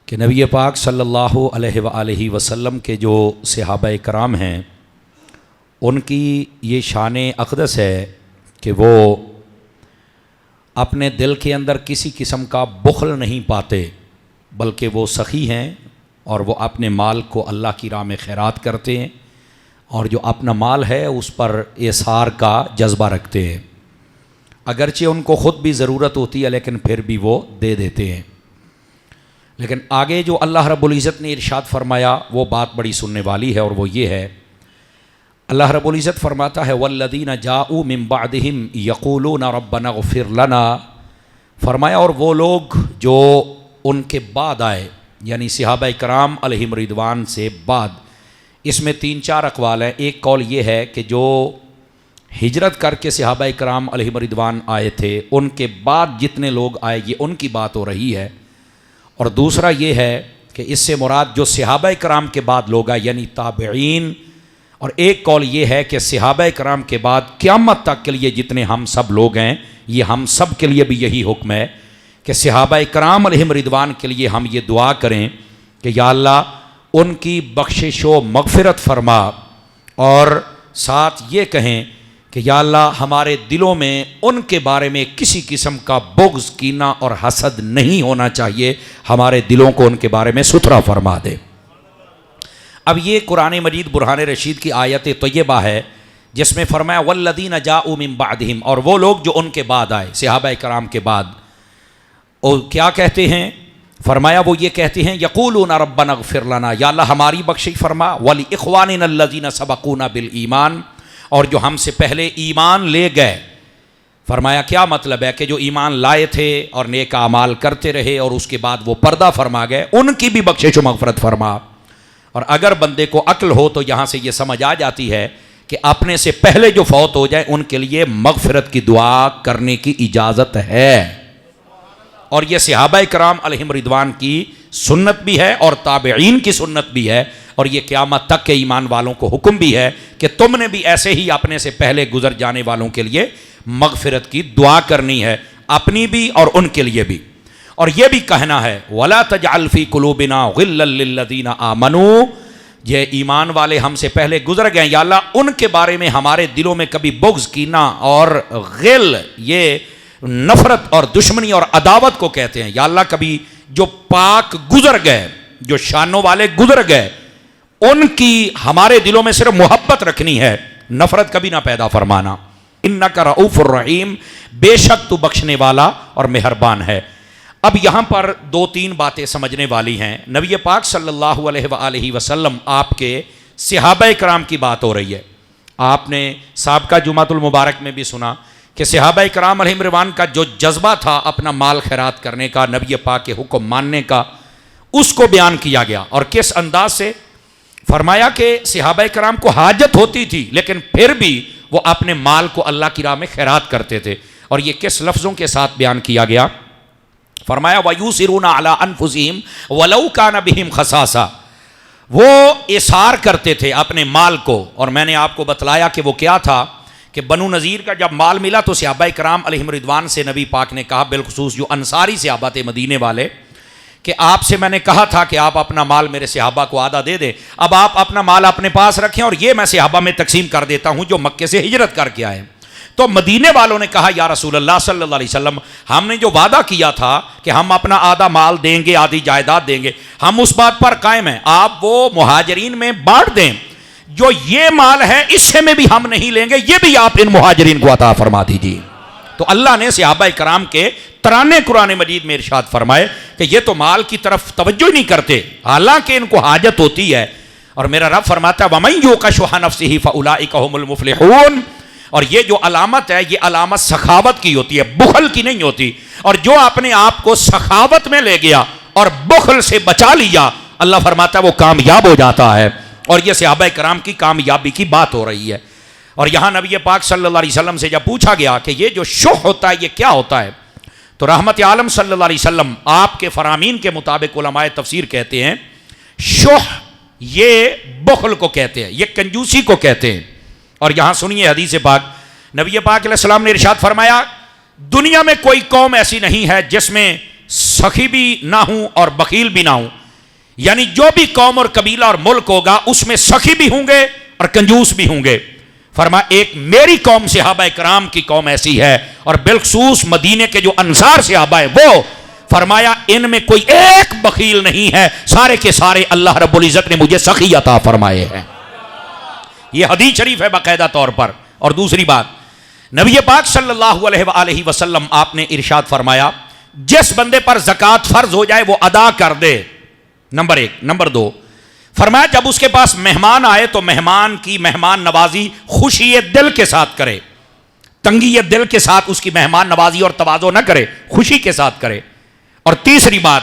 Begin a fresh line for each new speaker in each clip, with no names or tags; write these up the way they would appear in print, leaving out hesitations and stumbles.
کہ نبی پاک صلی اللہ علیہ وآلہ وسلم کے جو صحابہ کرام ہیں ان کی یہ شان اقدس ہے کہ وہ اپنے دل کے اندر کسی قسم کا بخل نہیں پاتے، بلکہ وہ سخی ہیں اور وہ اپنے مال کو اللہ کی راہ میں خیرات کرتے ہیں، اور جو اپنا مال ہے اس پر ایثار کا جذبہ رکھتے ہیں، اگرچہ ان کو خود بھی ضرورت ہوتی ہے لیکن پھر بھی وہ دے دیتے ہیں۔ لیکن آگے جو اللہ رب العزت نے ارشاد فرمایا وہ بات بڑی سننے والی ہے، اور وہ یہ ہے، اللہ رب العزت فرماتا ہے والذین جاؤوا من بعدہم یقولون ربنا اغفر لنا، فرمایا اور وہ لوگ جو ان کے بعد آئے، یعنی صحابہ کرام علیہم رضوان سے بعد، اس میں 3-4 اقوال ہیں۔ ایک قول یہ ہے کہ جو ہجرت کر کے صحابہ کرام علیہم رضوان آئے تھے ان کے بعد جتنے لوگ آئے یہ ان کی بات ہو رہی ہے، اور دوسرا یہ ہے کہ اس سے مراد جو صحابہ کرام کے بعد لوگ آئے یعنی تابعین، اور ایک قول یہ ہے کہ صحابہ کرام کے بعد قیامت تک کے لیے جتنے ہم سب لوگ ہیں، یہ ہم سب کے لیے بھی یہی حکم ہے کہ صحابہ کرام علیہم رضوان کے لیے ہم یہ دعا کریں کہ یا اللہ ان کی بخشش و مغفرت فرما، اور ساتھ یہ کہیں کہ یا اللہ ہمارے دلوں میں ان کے بارے میں کسی قسم کا بغض، کینہ اور حسد نہیں ہونا چاہیے، ہمارے دلوں کو ان کے بارے میں ستھرا فرما دے۔ اب یہ قرآن مجید برہان رشید کی آیت طیبہ ہے جس میں فرمایا والذین جاؤوا من بعدہم، اور وہ لوگ جو ان کے بعد آئے صحابہ کرام کے بعد، اور کیا کہتے ہیں؟ فرمایا وہ یہ کہتے ہیں یقولون ربنا اغفر لنا، یا اللہ ہماری بخشش فرما، ولاخواننا الذین سبقونا بالایمان، اور جو ہم سے پہلے ایمان لے گئے۔ فرمایا کیا مطلب ہے کہ جو ایمان لائے تھے اور نیک اعمال کرتے رہے اور اس کے بعد وہ پردہ فرما گئے، ان کی بھی بخشش و مغفرت فرما۔ اور اگر بندے کو عقل ہو تو یہاں سے یہ سمجھ آ جاتی ہے کہ اپنے سے پہلے جو فوت ہو جائے ان کے لیے مغفرت کی دعا کرنے کی اجازت ہے، اور یہ صحابہ کرام علیہم رضوان کی سنت بھی ہے اور تابعین کی سنت بھی ہے، اور یہ قیامت تک کے ایمان والوں کو حکم بھی ہے کہ تم نے بھی ایسے ہی اپنے سے پہلے گزر جانے والوں کے لیے مغفرت کی دعا کرنی ہے، اپنی بھی اور ان کے لیے بھی۔ اور یہ بھی کہنا ہے وَلَا تَجْعَلْ فِي قُلُوبِنَا غِلًّا لِّلَّذِينَ آمَنُوا، یہ ایمان والے ہم سے پہلے گزر گئے، یا اللہ ان کے بارے میں ہمارے دلوں میں کبھی بغض، کینہ اور غل، یہ نفرت اور دشمنی اور عداوت کو کہتے ہیں، یا اللہ کبھی جو پاک گزر گئے، جو شانوں والے گزر گئے، ان کی ہمارے دلوں میں صرف محبت رکھنی ہے، نفرت کبھی نہ پیدا فرمانا۔ انک رؤوف الرحیم، بے شک تو بخشنے والا اور مہربان ہے۔ اب یہاں پر 2-3 باتیں سمجھنے والی ہیں۔ نبی پاک صلی اللہ علیہ وآلہ وسلم آپ کے صحابہ کرام کی بات ہو رہی ہے۔ آپ نے سابقہ جمعۃ المبارک میں بھی سنا کہ صحابہ کرام علیہم رضوان کا جو جذبہ تھا اپنا مال خیرات کرنے کا، نبی پاک کے حکم ماننے کا، اس کو بیان کیا گیا، اور کس انداز سے؟ فرمایا کہ صحابہ کرام کو حاجت ہوتی تھی لیکن پھر بھی وہ اپنے مال کو اللہ کی راہ میں خیرات کرتے تھے، اور یہ کس لفظوں کے ساتھ بیان کیا گیا؟ فرمایا وَيُؤْثِرُونَ عَلَىٰ أَنفُسِهِمْ وَلَوْ كَانَ بِهِمْ خَصَاصَةٌ، وہ اثار کرتے تھے اپنے مال کو، اور میں نے آپ کو بتلایا کہ وہ کیا تھا کہ بنو نذیر کا جب مال ملا تو صحابہ کرام علیہم رضوان سے نبی پاک نے کہا، بالخصوص جو انصاری صحابہ تھے مدینے والے، کہ آپ سے میں نے کہا تھا کہ آپ اپنا مال میرے صحابہ کو آدھا دے دیں، اب آپ اپنا مال اپنے پاس رکھیں اور یہ میں صحابہ میں تقسیم کر دیتا ہوں جو مکے سے ہجرت کر کے آئے۔ تو مدینے والوں نے کہا یا رسول اللہ صلی اللہ علیہ وسلم، ہم نے جو وعدہ کیا تھا کہ ہم اپنا آدھا مال دیں گے، آدھی جائیداد دیں گے، ہم اس بات پر قائم ہیں، آپ وہ مہاجرین میں بانٹ دیں، جو یہ مال ہے اس سے میں بھی ہم نہیں لیں گے، یہ بھی آپ ان مہاجرین کو عطا فرما دیجیے۔ تو اللہ نے صحابہ کرام کے ترانے قرآن مجید میں ارشاد فرمائے کہ یہ تو مال کی طرف توجہ نہیں کرتے حالانکہ ان کو حاجت ہوتی ہے، اور میرا رب فرماتا ہے وَمَن يُوقَ شُحَّ نَفْسِهِ فَأُولَٰئِكَ هُمُ الْمُفْلِحُونَ، اور یہ جو علامت ہے یہ علامت سخاوت کی ہوتی ہے، بخل کی نہیں ہوتی، اور جو اپنے آپ کو سخاوت میں لے گیا اور بخل سے بچا لیا، اللہ فرماتا ہے وہ کامیاب ہو جاتا ہے، اور یہ صحابہ کرام کی کامیابی کی بات ہو رہی ہے۔ اور یہاں نبی پاک صلی اللہ علیہ وسلم سے جب پوچھا گیا کہ یہ جو شح ہوتا ہے یہ کیا ہوتا ہے، تو رحمت عالم صلی اللہ علیہ وسلم آپ کے فرامین کے مطابق علماء تفسیر کہتے ہیں شح یہ بخل کو کہتے ہیں، یہ کنجوسی کو کہتے ہیں۔ اور یہاں سنیے حدیث پاک، نبی پاک علیہ السلام نے ارشاد فرمایا دنیا میں کوئی قوم ایسی نہیں ہے جس میں سخی بھی نہ ہوں اور بخیل بھی نہ ہوں، یعنی جو بھی قوم اور قبیلہ اور ملک ہوگا اس میں سخی بھی ہوں گے اور کنجوس بھی ہوں گے. فرمایا ایک میری قوم صحابہ کرام کی قوم ایسی ہے, اور بالخصوص مدینے کے جو انصار صحابہ ہیں وہ, فرمایا ان میں کوئی ایک بخیل نہیں ہے, سارے کے سارے اللہ رب العزت نے مجھے سخی عطا فرمائے ہیں. یہ حدیث شریف ہے باقاعدہ طور پر. اور دوسری بات, نبی پاک صلی اللہ علیہ وآلہ وسلم آپ نے ارشاد فرمایا جس بندے پر زکوٰۃ فرض ہو جائے وہ ادا کر دے. نمبر 1. نمبر 2, فرمایا جب اس کے پاس مہمان آئے تو مہمان کی مہمان نوازی خوشی دل کے ساتھ کرے, تنگی دل کے ساتھ اس کی مہمان نوازی اور تواضع نہ کرے, خوشی کے ساتھ کرے. اور تیسری بات,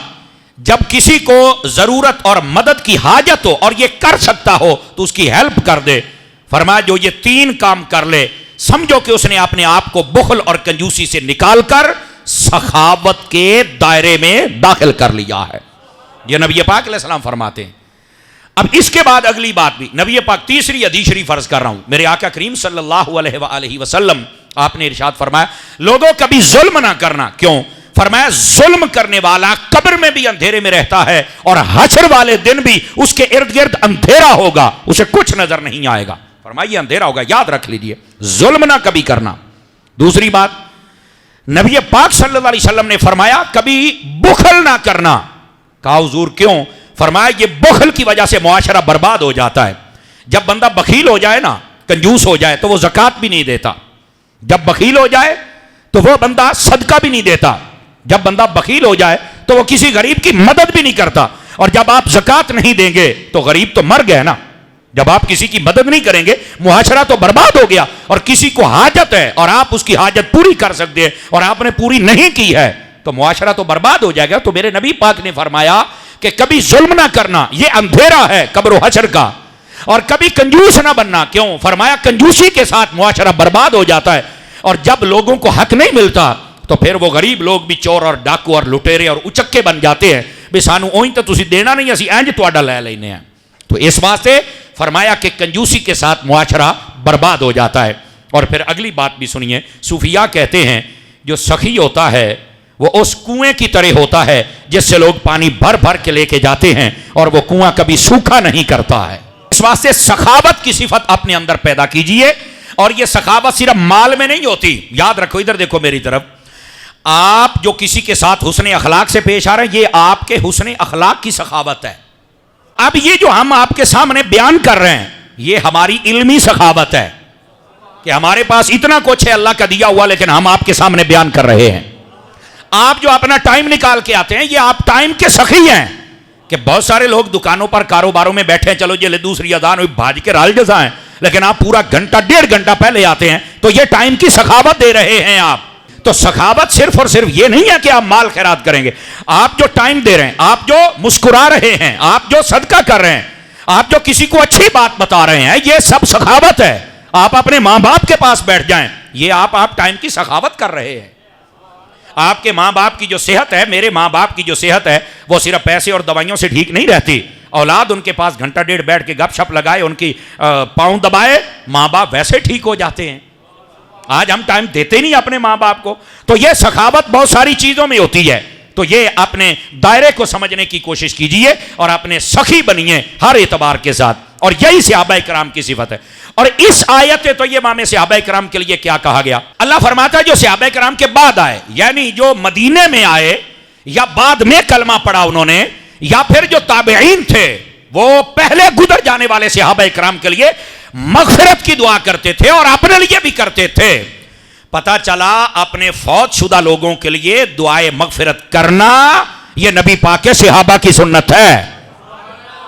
جب کسی کو ضرورت اور مدد کی حاجت ہو اور یہ کر سکتا ہو تو اس کی ہیلپ کر دے. فرمایا جو یہ 3 کام کر لے سمجھو کہ اس نے اپنے آپ کو بخل اور کنجوسی سے نکال کر سخاوت کے دائرے میں داخل کر لیا ہے. یہ نبی پاک علیہ السلام فرماتے ہیں. اب اس کے بعد اگلی بات بھی نبی پاک تیسری حدیث شریف فرض کر رہا ہوں. میرے آقا کریم صلی اللہ علیہ وآلہ وسلم آپ نے ارشاد فرمایا لوگوں کبھی ظلم نہ کرنا. کیوں؟ فرمایا ظلم کرنے والا قبر میں بھی اندھیرے میں رہتا ہے اور حشر والے دن بھی اس کے ارد گرد اندھیرا ہوگا, اسے کچھ نظر نہیں آئے گا. فرمایا یہ اندھیرا ہوگا, یاد رکھ لیجئے, ظلم نہ کبھی کرنا. دوسری بات, نبی پاک صلی اللہ علیہ وسلم نے فرمایا کبھی بخل نہ کرنا. کہا حضور کیوں؟ فرمایا یہ بخل کی وجہ سے معاشرہ برباد ہو جاتا ہے. جب بندہ بخیل ہو جائے نا, کنجوس ہو جائے تو وہ زکوٰۃ بھی نہیں دیتا. جب بخیل ہو جائے تو وہ بندہ صدقہ بھی نہیں دیتا. جب بندہ بخیل ہو جائے تو وہ کسی غریب کی مدد بھی نہیں کرتا. اور جب آپ زکوٰۃ نہیں دیں گے تو غریب تو مر گئے نا. جب آپ کسی کی مدد نہیں کریں گے معاشرہ تو برباد ہو گیا. اور کسی کو حاجت ہے اور آپ اس کی حاجت پوری کر سکتے ہیں اور آپ نے پوری نہیں کی ہے تو معاشرہ تو برباد ہو جائے گا. تو میرے نبی پاک نے فرمایا کہ کبھی ظلم نہ کرنا, یہ اندھیرا ہے قبر و حشر کا. اور کبھی کنجوس نہ بننا. کیوں؟ فرمایا کنجوسی کے ساتھ معاشرہ برباد ہو جاتا ہے. اور جب لوگوں کو حق نہیں ملتا تو پھر وہ غریب لوگ بھی چور اور ڈاکو اور لٹیرے اور اچکے بن جاتے ہیں. بے سانو اوئیں تو تسی دینا نہیں, اسی اینج تواڈا لے لینے ہیں. تو اس واسطے فرمایا کہ کنجوسی کے ساتھ معاشرہ برباد ہو جاتا ہے. اور پھر اگلی بات بھی سنیے, صوفیاء کہتے ہیں جو سخی ہوتا ہے وہ اس کنویں کی طرح ہوتا ہے جس سے لوگ پانی بھر بھر کے لے کے جاتے ہیں اور وہ کنواں کبھی سوکھا نہیں کرتا ہے. اس واسطے سخاوت کی صفت اپنے اندر پیدا کیجئے. اور یہ سخاوت صرف مال میں نہیں ہوتی. یاد رکھو, ادھر دیکھو میری طرف, آپ جو کسی کے ساتھ حسن اخلاق سے پیش آ رہے ہیں یہ آپ کے حسن اخلاق کی سخاوت ہے. اب یہ جو ہم آپ کے سامنے بیان کر رہے ہیں یہ ہماری علمی سخاوت ہے کہ ہمارے پاس اتنا کچھ ہے اللہ کا دیا ہوا, لیکن ہم آپ کے سامنے بیان کر رہے ہیں. آپ جو اپنا ٹائم نکال کے آتے ہیں یہ آپ ٹائم کے سخی ہیں. کہ بہت سارے لوگ دکانوں پر کاروباروں میں بیٹھے ہیں, چلو یہ دوسری اذان ہوئی بھاج کے رال جزا ہیں, لیکن آپ پورا گھنٹہ 1.5 گھنٹہ پہلے آتے ہیں تو یہ ٹائم کی سخاوت دے رہے ہیں آپ. تو سخاوت صرف اور صرف یہ نہیں ہے کہ آپ مال خیرات کریں گے. آپ جو ٹائم دے رہے ہیں, آپ جو مسکرا رہے ہیں, آپ جو صدقہ کر رہے ہیں, آپ جو کسی کو اچھی بات بتا رہے ہیں, یہ سب سخاوت ہے. آپ اپنے ماں باپ کے پاس بیٹھ جائیں, یہ آپ ٹائم کی سخاوت کر رہے ہیں. آپ کے ماں باپ کی جو صحت ہے, میرے ماں باپ کی جو صحت ہے, وہ صرف پیسے اور دوائیوں سے ٹھیک نہیں رہتی. اولاد ان کے پاس گھنٹہ 1.5 بیٹھ کے گپ شپ لگائے, ان کی پاؤں دبائے, ماں باپ ویسے ٹھیک ہو جاتے ہیں. آج ہم ٹائم دیتے نہیں اپنے ماں باپ کو. تو یہ سخاوت بہت ساری چیزوں میں ہوتی ہے. تو یہ اپنے دائرے کو سمجھنے کی کوشش کیجئے اور اپنے سخی بنیے ہر اعتبار کے ساتھ. اور یہی صحابہ کرام کی صفت ہے. اور اس آیت تو یہ امام صحابہ کرام کے لیے کیا کہا گیا؟ اللہ فرماتا ہے جو صحابہ کرام کے بعد آئے, یعنی جو مدینے میں آئے یا بعد میں کلمہ پڑھا انہوں نے, یا پھر جو تابعین تھے وہ پہلے گزر جانے والے صحابہ کرام کے لیے مغفرت کی دعا کرتے تھے اور اپنے لیے بھی کرتے تھے. پتہ چلا اپنے فوت شدہ لوگوں کے لیے دعائے مغفرت کرنا یہ نبی پاک کے صحابہ کی سنت ہے.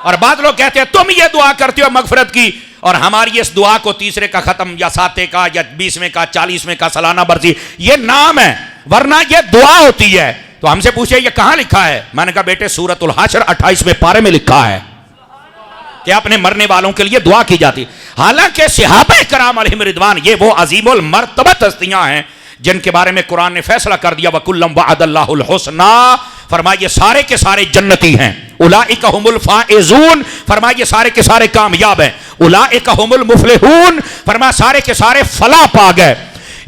اور بعض لوگ کہتے ہیں تم یہ دعا کرتے ہو مغفرت کی, اور ہماری اس دعا کو 30 کا ختم یا 7 کا یا 20 کا 40 کا سالانہ برسی یہ نام ہے, ورنہ یہ دعا ہوتی ہے. تو ہم سے پوچھے یہ کہاں لکھا ہے؟ میں نے کہا بیٹے سورۃ الحشر 28ویں پارے میں لکھا ہے کہ اپنے مرنے والوں کے لیے دعا کی جاتی. حالانکہ صحابہ کرام علیہم رضوان یہ وہ عظیم المرتبت ہستیاں ہیں جن کے بارے میں قرآن نے فیصلہ کر دیا وَكُلًّا وَعَدَ اللَّهُ الْحُسْنَىٰ, فرمایا یہ سارے کے سارے جنتی ہیں. اولئک هم الفائزون, فرمایا یہ سارے کے سارے کامیاب ہیں. اولئک هم المفلحون, فرمایا سارے کے سارے فلاح پا گئے.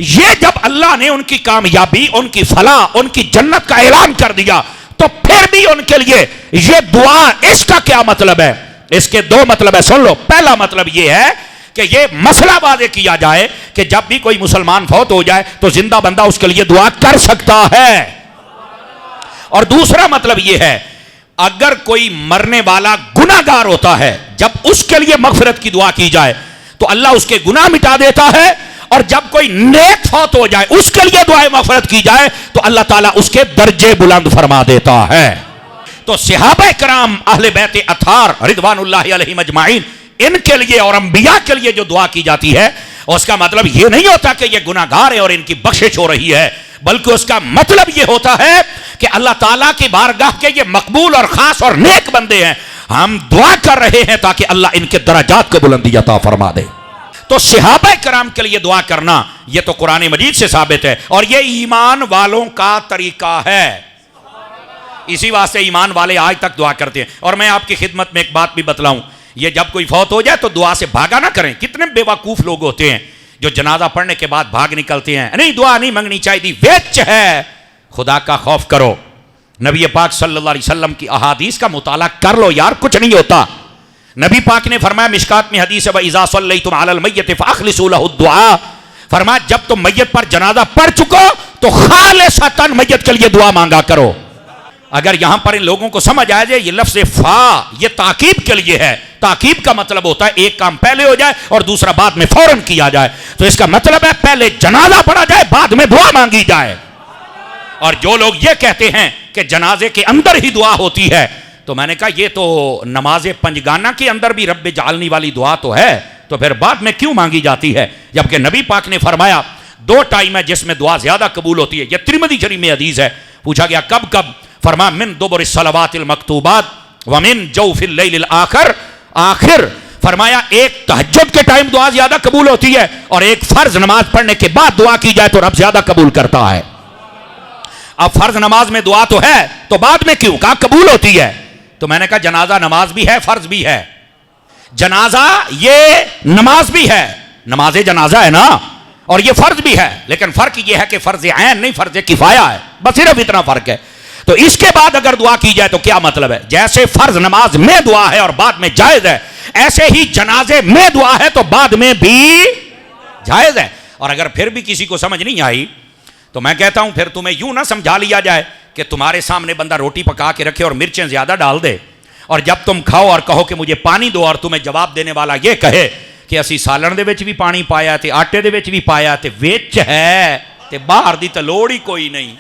یہ جب اللہ نے ان کی کامیابی, ان کی فلاح, ان کی جنت کا اعلان کر دیا تو پھر بھی ان کے لیے یہ دعا، اس کا کیا مطلب ہے؟ اس کے دو مطلب ہے، سن لو۔ پہلا مطلب یہ ہے کہ یہ مسئلہ واضح کیا جائے کہ جب بھی کوئی مسلمان فوت ہو جائے تو زندہ بندہ اس کے لیے دعا کر سکتا ہے۔ اور دوسرا مطلب یہ ہے اگر کوئی مرنے والا گناہگار ہوتا ہے، جب اس کے لیے مغفرت کی دعا کی جائے تو اللہ اس کے گناہ مٹا دیتا ہے، اور جب کوئی نیک فوت ہو جائے اس کے لیے دعائے مغفرت کی جائے تو اللہ تعالیٰ اس کے درجے بلند فرما دیتا ہے۔ تو صحابہ کرام اہل بیت اطہار رضوان اللہ علیہم اجمعین، ان کے لیے اور انبیاء کے لیے جو دعا کی جاتی ہے اس کا مطلب یہ نہیں ہوتا کہ یہ گناہگار ہیں اور ان کی بخشش ہو رہی ہے، بلکہ اس کا مطلب یہ ہوتا ہے کہ اللہ تعالیٰ کی بارگاہ کے یہ مقبول اور خاص اور نیک بندے ہیں، ہم دعا کر رہے ہیں تاکہ اللہ ان کے درجات کو بلندی عطا فرما دے۔ تو صحابہ کرام کے لیے دعا کرنا یہ تو قرآن مجید سے ثابت ہے، اور یہ ایمان والوں کا طریقہ ہے، اسی واسطے ایمان والے آج تک دعا کرتے ہیں۔ اور میں آپ کی خدمت میں ایک بات بھی بتلاؤں، یہ جب کوئی فوت ہو جائے تو دعا سے بھاگا نہ کریں۔ کتنے بے وقوف لوگ ہوتے ہیں جو جنازہ پڑھنے کے بعد بھاگ نکلتے ہیں، نہیں دعا نہیں مانگنی چاہیے، ویچ ہے۔ خدا کا خوف کرو، نبی پاک صلی اللہ علیہ وسلم کی احادیث کا مطالعہ کر لو یار، کچھ نہیں ہوتا۔ نبی پاک نے فرمایا، مشکات میں حدیث ہے، وَإِذَا صَلَّيْتُمْ عَلَى الْمَيِّتِ فَأَخْلِصُوا لَهُ الدُّعَاءَ، فرمایا جب تم میت پر جنازہ پڑھ چکو تو خالصتاً میت کے لیے دعا مانگا کرو۔ اگر یہاں پر ان لوگوں کو سمجھ آئے جائے یہ لفظ فا یہ تاکید کے لیے ہے، تاکید کا مطلب ہوتا ہے ایک کام پہلے ہو جائے اور دوسرا بعد میں فوراً کیا جائے، تو اس کا مطلب ہے پہلے جنازہ پڑھا جائے بعد میں دعا مانگی جائے۔ اور جو لوگ یہ کہتے ہیں کہ جنازے کے اندر ہی دعا ہوتی ہے، تو میں نے کہا یہ تو نماز پنجگانہ کے اندر بھی رب جعلنی والی دعا تو ہے، تو پھر بعد میں کیوں مانگی جاتی ہے؟ جبکہ نبی پاک نے فرمایا دو ٹائم ہے جس میں دعا زیادہ قبول ہوتی ہے، یہ ترمذی شریف میں حدیث ہے۔ پوچھا گیا کب کب؟ فرمایا من دبر الصلوات المکتوبات ومن جوف اللیل الاخر، آخر فرمایا ایک تہجد کے ٹائم دعا زیادہ قبول ہوتی ہے، اور ایک فرض نماز پڑھنے کے بعد دعا کی جائے تو رب زیادہ قبول کرتا ہے۔ اب فرض نماز میں دعا تو ہے تو بعد میں کیوں کہا قبول ہوتی ہے؟ تو میں نے کہا جنازہ نماز بھی ہے فرض بھی ہے، جنازہ یہ نماز بھی ہے، نماز جنازہ ہے نا، اور یہ فرض بھی ہے، لیکن فرق یہ ہے کہ فرض عین نہیں فرض کفایہ ہے، بس صرف اتنا فرق ہے۔ تو اس کے بعد اگر دعا کی جائے تو کیا مطلب ہے؟ جیسے فرض نماز میں دعا ہے اور بعد میں جائز ہے، ایسے ہی جنازے میں دعا ہے تو بعد میں بھی جائز ہے۔ اور اگر پھر بھی کسی کو سمجھ نہیں آئی تو میں کہتا ہوں پھر تمہیں یوں نہ سمجھا لیا جائے کہ تمہارے سامنے بندہ روٹی پکا کے رکھے اور مرچیں زیادہ ڈال دے، اور جب تم کھاؤ اور کہو کہ مجھے پانی دو، اور تمہیں جواب دینے والا یہ کہے کہ اسی سالن دے وچ بھی پانی پایا تے آٹے دے وچ بھی پایا تے وچ ہے تے باہر دی تے لوڑ ہی کوئی نہیں،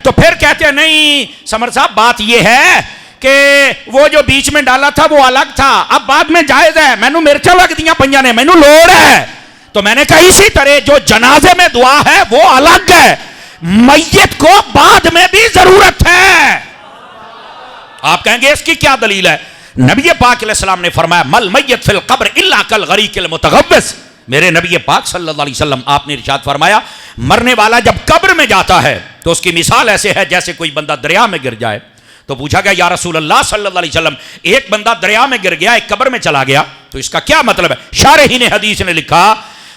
تو پھر کہتے ہیں نہیں سمر صاحب بات یہ ہے کہ وہ جو بیچ میں ڈالا تھا وہ الگ تھا، اب بعد میں جائز ہے، مینوں مرچاں لگ دیاں پئیاں نے، مینوں لوڑ ہے۔ تو میں نے کہا اسی طرح جو جنازے میں دعا ہے وہ الگ ہے، میت کو بعد میں بھی ضرورت ہے۔ آپ کہیں گے اس کی کیا دلیل ہے؟ نبی پاک علیہ السلام نے فرمایا مل میت فی القبر الا کالغریق المتغوص، میرے نبی پاک صلی اللہ علیہ وسلم آپ نے ارشاد فرمایا مرنے والا جب قبر میں جاتا ہے تو اس کی مثال ایسے ہے جیسے کوئی بندہ دریا میں گر جائے۔ تو پوچھا گیا یا رسول اللہ صلی اللہ علیہ وسلم ایک بندہ دریا میں گر گیا ایک قبر میں چلا گیا تو اس کا کیا مطلب ہے؟ شارحین حدیث نے لکھا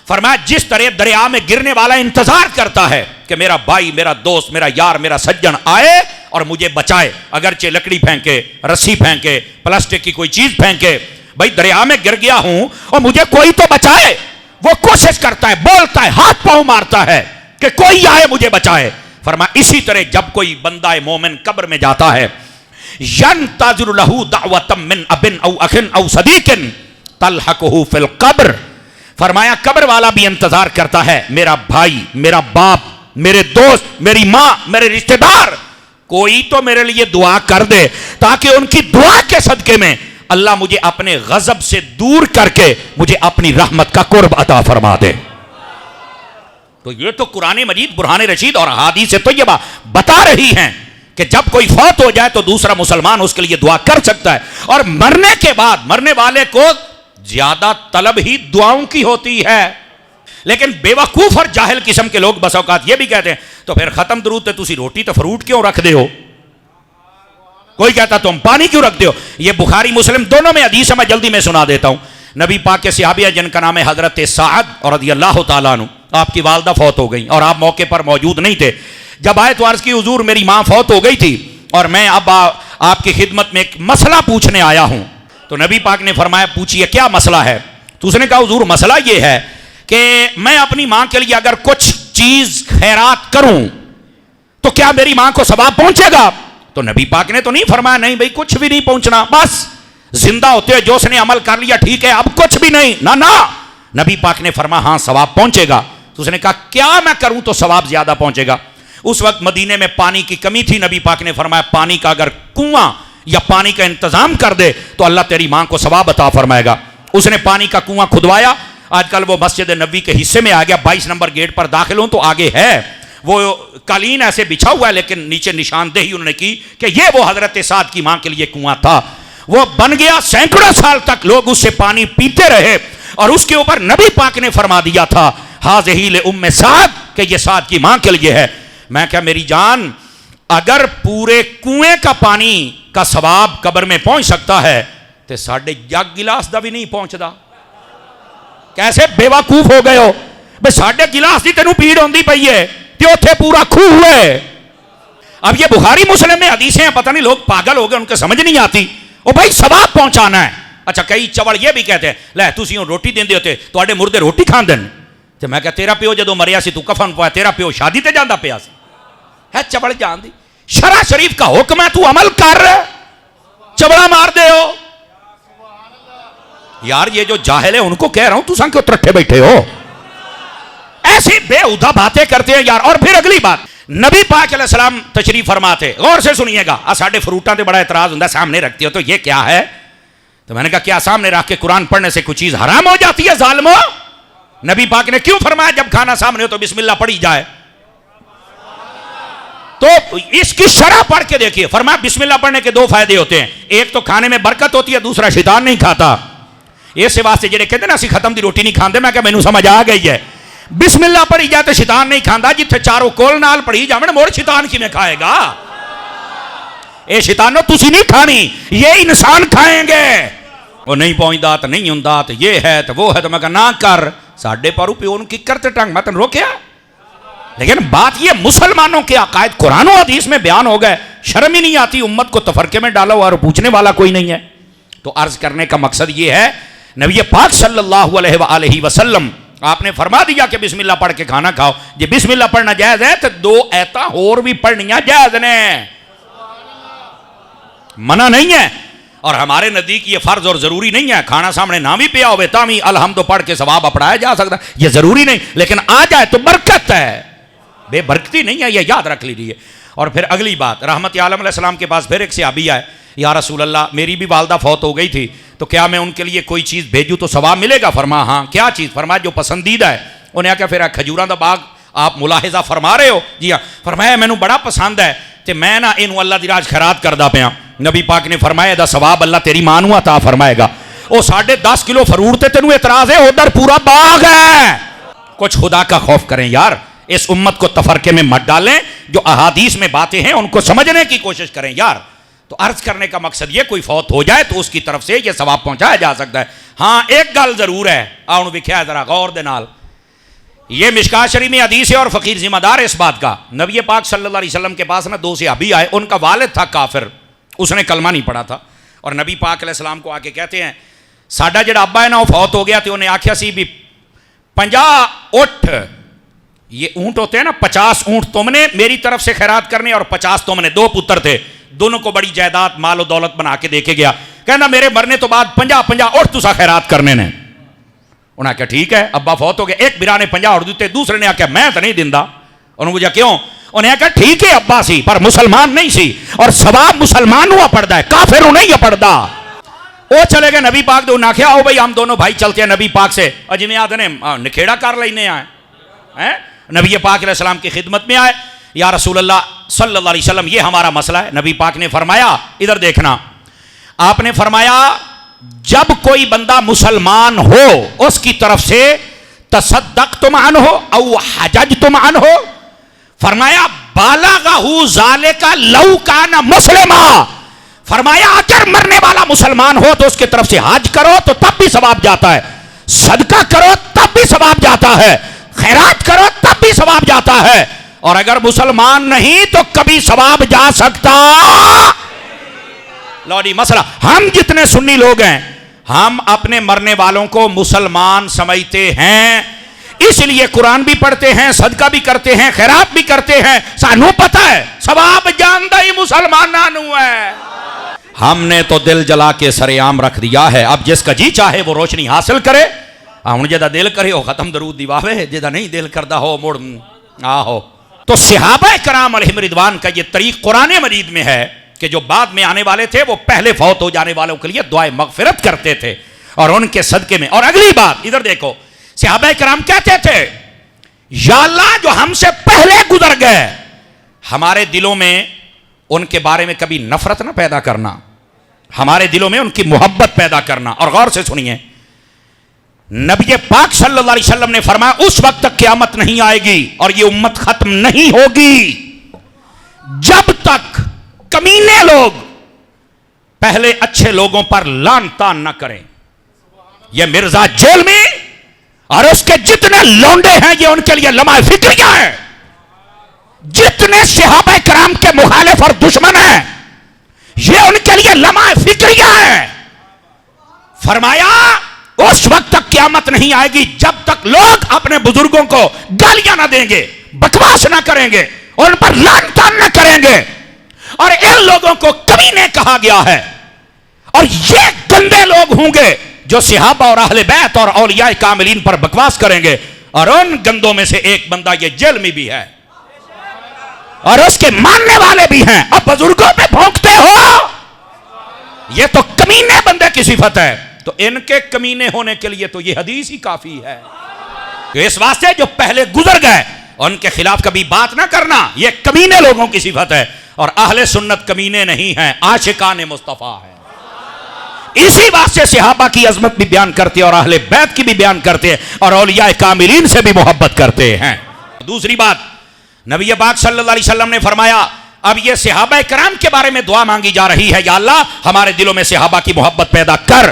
فرمایا جس طرح دریا میں گرنے والا انتظار کرتا ہے کہ میرا بھائی میرا دوست میرا یار میرا سجن آئے اور مجھے بچائے، اگرچہ لکڑی پھینکے رسی پھینکے پلاسٹک کی کوئی چیز پھینکے، بھائی دریا میں گر گیا ہوں اور مجھے کوئی تو بچائے، وہ کوشش کرتا ہے بولتا ہے ہاتھ پاؤں مارتا ہے کہ کوئی آئے مجھے بچائے۔ فرمایا اسی طرح جب کوئی بندہ مومن قبر میں جاتا ہے ینتظر لہ دعوۃ من اب او اخ او صدیق تلحقہ فی القبر، فرمایا قبر والا بھی انتظار کرتا ہے میرا بھائی میرا باپ میرے دوست میری ماں میرے رشتہ دار کوئی تو میرے لیے دعا کر دے تاکہ ان کی دعا کے صدقے میں اللہ مجھے اپنے غضب سے دور کر کے مجھے اپنی رحمت کا قرب عطا فرما دے۔ تو یہ تو قرآن مجید برہان رشید اور احادیث طیبہ بتا رہی ہیں کہ جب کوئی فوت ہو جائے تو دوسرا مسلمان اس کے لیے دعا کر سکتا ہے، اور مرنے کے بعد مرنے والے کو زیادہ طلب ہی دعاؤں کی ہوتی ہے۔ لیکن بے وقوف اور جاہل قسم کے لوگ بس اوقات یہ بھی کہتے ہیں تو پھر ختم درود تے تسی روٹی تو فروٹ کیوں رکھ دے ہو؟ کوئی کہتا تم پانی کیوں رکھ دے ہو؟ یہ بخاری مسلم دونوں میں حدیث ہے، میں جلدی میں سنا دیتا ہوں۔ نبی پاک کے صحابی جن کا نام ہے حضرت سعد رضی اللہ تعالیٰ عنہ، آپ کی والدہ فوت ہو گئی اور آپ موقع پر موجود نہیں تھے۔ جب آئے تو عرض کی حضور میری ماں فوت ہو گئی تھی اور میں اب آپ کی خدمت میں ایک مسئلہ پوچھنے آیا ہوں. تو نبی پاک نے فرمایا پوچھئے کیا مسئلہ ہے؟ تو اس نے کہا حضور مسئلہ یہ ہے کہ میں اپنی ماں کے لیے اگر کچھ چیز خیرات کروں تو کیا میری ماں کو ثواب پہنچے گا؟ تو نبی پاک نے تو نہیں فرمایا نہیں بھائی کچھ بھی نہیں پہنچنا، بس زندہ ہوتے ہوئے جو اس نے عمل کر لیا ٹھیک ہے، اب کچھ بھی نہیں. نہ نبی پاک نے فرمایا ہاں ثواب پہنچے گا. تو اس نے کہا کیا میں کروں تو ثواب زیادہ پہنچے گا؟ اس وقت مدینے میں پانی کی کمی تھی. نبی پاک نے فرمایا پانی کا اگر کنواں یا پانی کا انتظام کر دے تو اللہ تیری ماں کو ثواب عطا فرمائے گا. اس نے پانی کا کنواں کھدوایا. آج کل وہ مسجد نبوی کے حصے میں آ گیا، 22 نمبر گیٹ پر داخل ہوں تو آگے ہے وہ قالین ایسے بچھا ہوا ہے، لیکن نیچے نشاندہی انہوں نے کی کہ یہ وہ حضرت سعد کی ماں کے لیے کنواں تھا. وہ بن گیا، سینکڑوں سال تک لوگ اس سے پانی پیتے رہے، اور اس کے اوپر نبی پاک نے فرما دیا تھا ہاذہ لأم سعد کہ یہ سعد کی ماں کے لیے ہے. میں کیا میری جان اگر پورے کنویں کا پانی کا ثواب قبر میں پہنچ سکتا ہے تو ساڑھے جگ گلاس دا بھی نہیں پہنچدا. کیسے بے وقوف ہو گئے ہو بے ساڑھے گلاس دی تینوں پیڑ ہوندی پئی ہے تے اوتھے پورا کھو ہوئے. اب یہ بخاری مسلم میں حدیثیں ہیں، پتہ نہیں لوگ پاگل ہو گئے، ان کو سمجھ نہیں آتی. او بھائی ثواب پہنچانا ہے. اچھا کئی چوڑ یہ بھی کہتے ہیں لے تسی روٹی دیندے ہوتے تواڈے مردے روٹی کھاندے نے. تے میں کہا تیرا پیو جدوں مریا سی تو کفن پوایا، تیرا پیو شادی تے جاندا پیا سی. ہے چبڑ جان دی، شرع شریف کا حکم ہے، تو عمل کر چبڑا مار دے ہو. یار یہ جو جاہل ہے ان کو کہہ رہا ہوں تساں کیوں ترٹھے بیٹھے ہو؟ ایسی بے ہودہ باتیں کرتے ہیں یار. اور پھر اگلی بات، نبی پاک علیہ السلام تشریف فرماتے، غور سے سنیے گا. ساڑھے فروٹاں تے بڑا اعتراض ہوندہ سامنے رکھتی ہو تو یہ کیا ہے؟ تو میں نے کہا کیا سامنے رکھ کے قرآن پڑھنے سے کوئی چیز حرام ہو جاتی ہے ظالمو؟ نبی پاک نے کیوں فرمایا جب کھانا سامنے ہو تو بسم اللہ پڑھی جائے؟ تو اس کی شرح پڑھ کے دیکھیے. فرمایا بسم اللہ پڑھنے کے 2 فائدے ہوتے ہیں، ایک تو کھانے میں برکت ہوتی ہے، دوسرا شیطان نہیں کھاتا. اس واسطے جڑے کہتے ہیں نا اسی ختم دی روٹی نہیں کھاندے، میں کہ مینوں سمجھ آ گئی ہے. بسم اللہ پڑھی جائے تو شیطان نہیں کھاندا، جتھے چاروں کول نال پڑھی جاویں مور شیطان کی میں کھائے گا. اے شیطانو تسی نہیں کھانی، یہ انسان کھائیں گے. وہ نہیں پہنچدا تو نہیں ہوندا تو یہ ہے تو وہ ہے. تو میں کہا نہ کر، ساڈے پارو پیو ان کی کرتے ٹنگ میں تن روکیا. لیکن بات یہ مسلمانوں کے عقائد قرآن و حدیث میں بیان ہو گئے، شرم ہی نہیں آتی، امت کو تفرقے میں ڈالا اور پوچھنے والا کوئی نہیں ہے. تو عرض کرنے کا مقصد یہ ہے نبی پاک صلی اللہ علیہ وآلہ وسلم آپ نے فرما دیا کہ بسم اللہ پڑھ کے کھانا کھاؤ. یہ بسم اللہ پڑھنا جائز ہے تو 2 ایتاں اور بھی پڑھنیاں جائز نے، منع نہیں ہے. اور ہمارے نزدیک یہ فرض اور ضروری نہیں ہے، کھانا سامنے نہ بھی پیا ہوئے تامی الحمد پڑھ کے ثواب اپڑایا جا سکتا، یہ ضروری نہیں، لیکن آ جائے تو برکت ہے، بے برکتی نہیں ہے، یہ یاد رکھ لیجیے. اور پھر اگلی بات، رحمت عالم علیہ السلام کے پاس پھر ایک صحابی آئے، یا رسول اللہ میری بھی والدہ فوت ہو گئی تھی تو کیا میں ان کے لیے کوئی چیز بھیجوں تو ثواب ملے گا؟ فرما ہاں. کیا چیز؟ فرمایا جو پسندیدہ ہے. انہیں کہا پھر کھجوراں دا باغ آپ ملاحظہ فرما رہے ہو؟ جی ہاں. فرمایا مینوں بڑا پسند ہے تے میں نا اینو اللہ دی راج خیرات کردا پیا. نبی پاک نے فرمایا دا ثواب اللہ تیری ماں نوں عطا فرمائے گا. او 10.5 کلو فروٹ تے تینوں اعتراض ہے، ادھر پورا باغ ہے. کچھ خدا کا خوف کریں یار، اس امت کو تفرقے میں مت ڈالیں، جو احادیث میں باتیں ہیں ان کو سمجھنے کی کوشش کریں یار. تو عرض کرنے کا مقصد یہ کوئی فوت ہو جائے تو اس کی طرف سے یہ ثواب پہنچایا جا سکتا ہے. ہاں ایک گل ضرور ہے، آؤں وکھیا ذرا غور دے نال. یہ مشکات شریف میں حدیث ہے اور فقیر ذمہ دار ہے اس بات کا. نبی پاک صلی اللہ علیہ وسلم کے پاس نا 2 صحابی آئے، ان کا والد تھا کافر، اس نے کلمہ نہیں پڑھا تھا. اور نبی پاک علیہ السلام کو آ کے کہتے ہیں ساڈا جڑا ابا ہے نا وہ فوت ہو گیا، تو انہیں آکھیا سی بھی 50 اونٹ، یہ اونٹ ہوتے ہیں نا، 50 اونٹ تم نے میری طرف سے خیرات کرنے اور 50 تم نے. 2 پتر تھے، دونوں کو بڑی جائیداد مال و دولت بنا کے دے کے گیا. کہنا میرے مرنے تو بعد 50 اونٹ تسا خیرات کرنے نے. انہوں نے کہا ٹھیک ہے. ابا فوت ہو گیا، ایک برا نے 50 اونٹ دیتے، دوسرے نے آکھا میں تو نہیں دیندا. انہوں نے کہا کیوں؟ انہیں کہا ٹھیک ہے ابا سی پر مسلمان نہیں سی، اور ثواب مسلمان ہوا پڑتا ہے، کافر ہوں نہیں پڑتا. وہ چلے گئے نبی پاک دے. انہوں نے کہا آؤ بھائی ہم دونوں بھائی چلتے ہیں نبی پاک سے، اور جی آدھے نے نکھیڑا کر لینے آئے. نبی پاک علیہ السلام کی خدمت میں آئے، یا رسول اللہ صلی اللہ علیہ وسلم یہ ہمارا مسئلہ ہے. نبی پاک نے فرمایا ادھر دیکھنا، آپ نے فرمایا جب کوئی بندہ مسلمان ہو اس کی طرف سے تصدقتم عنہ او حججتم عنہ، فرمایا بالغہ ذالک لو کان مسلما، فرمایا اگر مرنے والا مسلمان ہو تو اس کی طرف سے حج کرو تو تب بھی ثواب جاتا ہے، صدقہ کرو تب بھی ثواب جاتا ہے، خیرات کرو تب بھی ثواب جاتا ہے. اور اگر مسلمان نہیں تو کبھی ثواب جا سکتا. لو جی مسئلہ، ہم جتنے سنی لوگ ہیں ہم اپنے مرنے والوں کو مسلمان سمجھتے ہیں، اس لیے قرآن بھی پڑھتے ہیں، صدقہ بھی کرتے ہیں، خیرات بھی کرتے ہیں. سانو پتہ ہے ثواب جاندہ ہی مسلمانانو ہے. ہم نے تو دل جلا کے سر عام رکھ دیا ہے. اب جس کا جی چاہے وہ روشنی حاصل کرے. ہن جدا دل کرے ہو ختم درود دیواوے، جدا نہیں دل کردا ہو مڑ آہو. تو صحابہ کرام علیہم رضوان کا یہ طریق قرآن مجید میں ہے کہ جو بعد میں آنے والے تھے وہ پہلے فوت ہو جانے والوں کے لیے دعائے مغفرت کرتے تھے اور ان کے صدقے میں. اور اگلی بات ادھر دیکھو، صحابہ کرام کہتے تھے یا اللہ جو ہم سے پہلے گزر گئے ہمارے دلوں میں ان کے بارے میں کبھی نفرت نہ پیدا کرنا، ہمارے دلوں میں ان کی محبت پیدا کرنا. اور غور سے سنیے، نبی پاک صلی اللہ علیہ وسلم نے فرمایا اس وقت تک قیامت نہیں آئے گی اور یہ امت ختم نہیں ہوگی جب تک کمینے لوگ پہلے اچھے لوگوں پر لان تان نہ کریں. یہ مرزا جیل میں اور اس کے جتنے لونڈے ہیں یہ ان کے لیے لمحہ فکریہ ہیں. جتنے صحابہ کرام کے مخالف اور دشمن ہیں یہ ان کے لیے لمحہ فکریہ ہیں. فرمایا اس وقت تک قیامت نہیں آئے گی جب تک لوگ اپنے بزرگوں کو گالیاں نہ دیں گے، بکواس نہ کریں گے، ان پر لعن طعن نہ کریں گے. اور ان لوگوں کو کمینے کہا گیا ہے. اور یہ گندے لوگ ہوں گے جو صحابہ اور اہل بیت اور اولیاء کاملین پر بکواس کریں گے. اور ان گندوں میں سے ایک بندہ یہ جیل میں بھی ہے اور اس کے ماننے والے بھی ہیں. اب بزرگوں پہ بھونکتے ہو، یہ تو کمینے بندے کی صفت ہے. تو ان کے کمینے ہونے کے لیے تو یہ حدیث ہی کافی ہے. اس واسطے جو پہلے گزر گئے ان کے خلاف کبھی بات نہ کرنا، یہ کمینے لوگوں کی صفت ہے. اور اہل سنت کمینے نہیں ہیں، عاشقان مصطفیٰ ہیں. اسی واسطے صحابہ کی عظمت بھی بیان کرتے اور اہل بیت کی بھی بیان کرتے اور اولیاء کاملین سے بھی محبت کرتے ہیں. دوسری بات، نبی پاک صلی اللہ علیہ وسلم نے فرمایا اب یہ صحابہ کرام کے بارے میں دعا مانگی جا رہی ہے، یا اللہ ہمارے دلوں میں صحابہ کی محبت پیدا کر.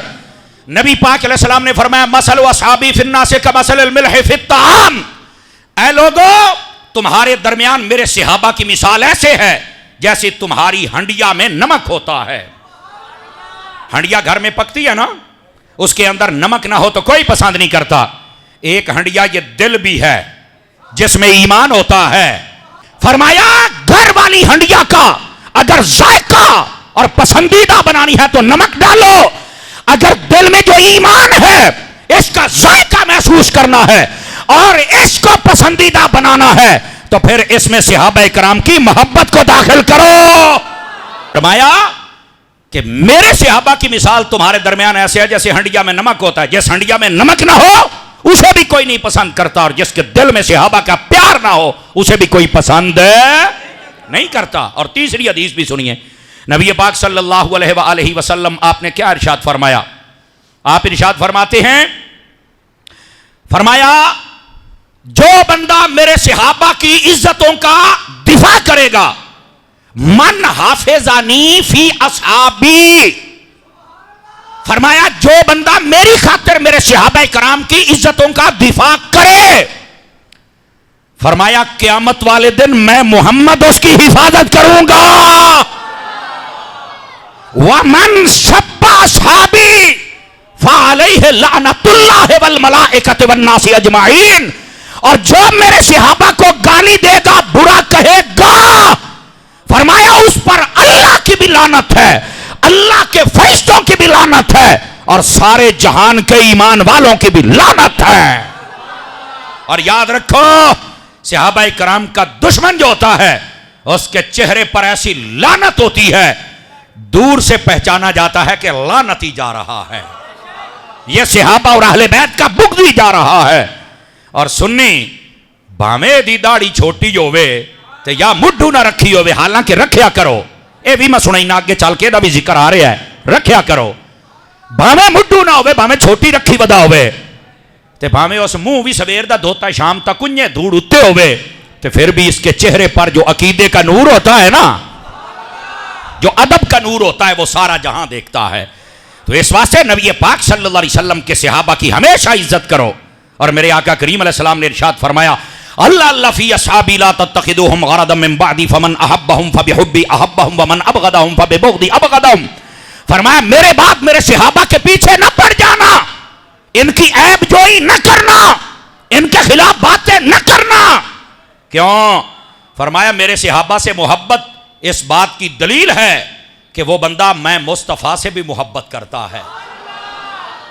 نبی پاک علیہ السلام نے فرمایا مثل اصحابی فی الناس کمثل الملح فی الطعام. اے لوگو تمہارے درمیان میرے صحابہ کی مثال ایسے ہے جیسے تمہاری ہنڈیا میں نمک ہوتا ہے. ہنڈیا گھر میں پکتی ہے نا، اس کے اندر نمک نہ ہو تو کوئی پسند نہیں کرتا. ایک ہنڈیا یہ دل بھی ہے جس میں ایمان ہوتا ہے. فرمایا گھر والی ہنڈیا کا اگر ذائقہ اور پسندیدہ بنانی ہے تو نمک ڈالو، اگر دل میں جو ایمان ہے اس کا ذائقہ محسوس کرنا ہے اور اس کو پسندیدہ بنانا ہے تو پھر اس میں صحابہ کرام کی محبت کو داخل کرو. فرمایا کہ میرے صحابہ کی مثال تمہارے درمیان ایسے ہے جیسے ہنڈیا میں نمک ہوتا ہے. جس ہنڈیا میں نمک نہ ہو اسے بھی کوئی نہیں پسند کرتا، اور جس کے دل میں صحابہ کا پیار نہ ہو اسے بھی کوئی پسند نہیں کرتا. اور تیسری حدیث بھی سنیے، نبی پاک صلی اللہ علیہ وآلہ وسلم آپ نے کیا ارشاد فرمایا؟ آپ ارشاد فرماتے ہیں، فرمایا جو بندہ میرے صحابہ کی عزتوں کا دفاع کرے گا، من حافظانی فی اصحابی، فرمایا جو بندہ میری خاطر میرے صحابہ کرام کی عزتوں کا دفاع کرے، فرمایا قیامت والے دن میں محمد اس کی حفاظت کروں گا. وَمَنْ شَبَّ أَصْحَابِي فَعَلَيْهِ لَعْنَةُ اللَّهِ وَالْمَلَائِكَةِ وَالنَّاسِ أَجْمَعِينَ. اور جو میرے صحابہ کو گالی دے گا، برا کہے گا، فرمایا اس پر اللہ کی بھی لعنت ہے، اللہ کے فرشتوں کی بھی لعنت ہے، اور سارے جہان کے ایمان والوں کی بھی لعنت ہے. اور یاد رکھو صحابہ کرام کا دشمن جو ہوتا ہے اس کے چہرے پر ایسی لعنت ہوتی ہے دور سے پہچانا جاتا ہے کہ لعنتی جا رہا ہے، یہ صحابہ اور اہل بیت کا بغضی جا رہا ہے. اور سنی بھامے دی داڑھی چھوٹی جو ہوئے تے یا مڈھو نہ رکھی ہوئے، حالانکہ رکھیا کرو، اے بھی میں سنائی نہ آگے چل کے دا بھی ذکر آ رہا ہے، رکھیا کرو. بھامے مڈھو نہ ہوئے، بھامے چھوٹی رکھی ودا ہوئے تے بھامے اس منہ بھی سویر دا دھوتا شام تک کنجے دھوڑ اتے ہوئے تے پھر بھی اس کے چہرے پر جو عقیدے کا نور ہوتا ہے نا، جو ادب کا نور ہوتا ہے وہ سارا جہاں دیکھتا ہے. تو اس واسطے نبی پاک صلی اللہ علیہ وسلم کے صحابہ کی ہمیشہ عزت کرو. اور میرے آقا کریم علیہ السلام نے ارشاد فرمایا اللہ اللہ فی اصحابی لا تتخذوہم غرضا من بعدی فمن احبہم فبحبی احبہم ومن ابغضہم فببغضی ابغضہم. فرمایا میرے بعد میرے صحابہ کے پیچھے نہ پڑ جانا، ان کی عیب جوئی نہ کرنا، ان کے خلاف باتیں نہ کرنا. کیوں؟ فرمایا میرے صحابہ سے محبت اس بات کی دلیل ہے کہ وہ بندہ میں مصطفیٰ سے بھی محبت کرتا ہے،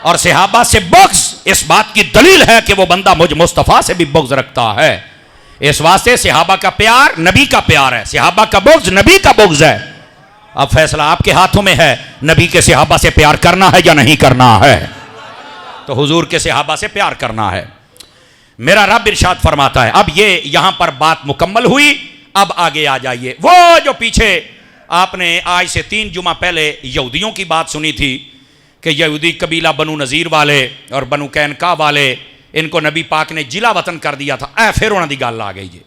اور صحابہ سے بغض اس بات کی دلیل ہے کہ وہ بندہ مجھ مصطفیٰ سے بھی بغض رکھتا ہے. اس واسطے صحابہ کا پیار نبی کا پیار ہے، صحابہ کا بغض نبی کا بغض ہے. اب فیصلہ آپ کے ہاتھوں میں ہے، نبی کے صحابہ سے پیار کرنا ہے یا نہیں کرنا ہے. تو حضور کے صحابہ سے پیار کرنا ہے. میرا رب ارشاد فرماتا ہے، اب یہ یہاں پر بات مکمل ہوئی، اب آگے آ جائیے. وہ جو پیچھے آپ نے آج سے 3 جمعہ پہلے یہودیوں کی بات سنی تھی کہ یہودی قبیلہ بنو نذیر والے اور بنو قینقاع والے، ان کو نبی پاک نے جلا وطن کر دیا تھا. پھر انہوں دی گل آ گئی جی.